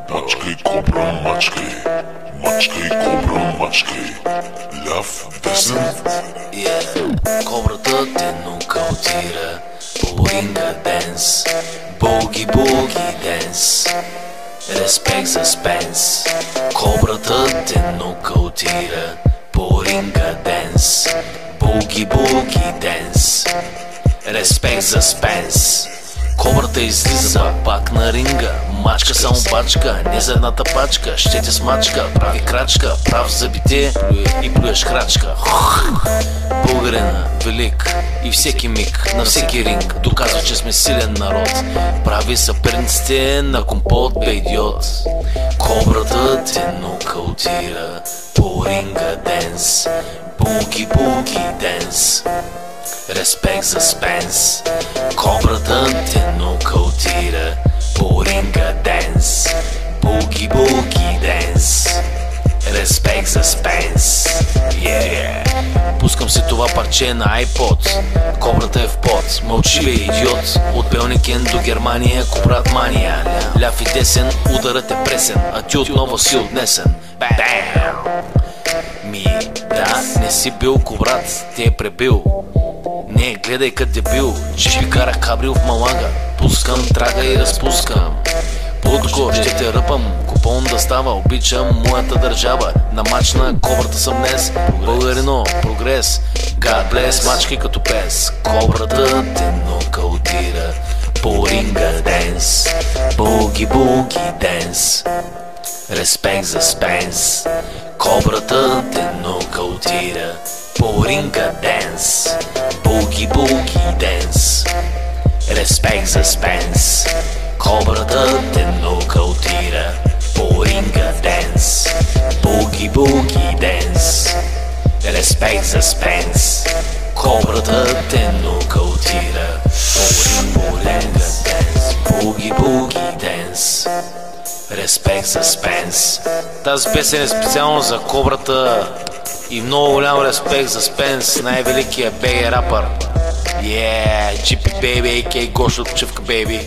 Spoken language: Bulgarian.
Мачкай, кобра, мачкай. Мачкай, кобра, мачкай. Ляв, десен. Кобрата те нокаутира по ринга денс. Боги, боги денс. Респект за Спенс. Кобрата те нокаутира по ринга денс. Боги, боги денс. Респект за Спенс. Кобрата излиза пак на ринга. Мачка само пачка, не за едната пачка. Ще те смачка, прави крачка. Прав зъбите и плюеш крачка. Българина, велик и всеки миг, на всеки ринг доказва, че сме силен народ. Прави съперниците на компот, бе идиот. Кобрата те нокаутира по ринга денс. Буги, буги денс. Респект за Спенс. Кобрата те нокаутира по ринга денс. Буги, буги денс. Респект за Спенс. Пускам си това парче на iPod. Кобрата е в пот. Мълчи бе идиот. От Белникен до Германия кобрат мания. Ляв и десен, ударът е пресен, а ти отново си отнесен. Да, не си бил кобрат, те е пребил. Не, гледай като дебил, че ви карах кабрил в Малага. Пускам трага и разпускам. Путко, ще те ръпам, купон да става. Обичам моята държава. На мач на кобрата съм днес. Българино, прогрес. God bless, мачки като пес. Кобрата те нокаутира по ринга денс. Буги, буги денс. Респект за Спенс. Кобрата те нокаутира по ринга денс. Буги, буги денс. Респект за Спенс. Кобрата те нокаутира по ринга денс. Буги, буги денс. Респект за Спенс. Кобрата те нокаутира по ринга денс. Буги, буги денс. Респект за Спенс. Тази песен е специално за Кобрата и много голям респект за Спенс, най-великия бей рапър. GP Baby, a.k.a. Гошо Чивка Baby.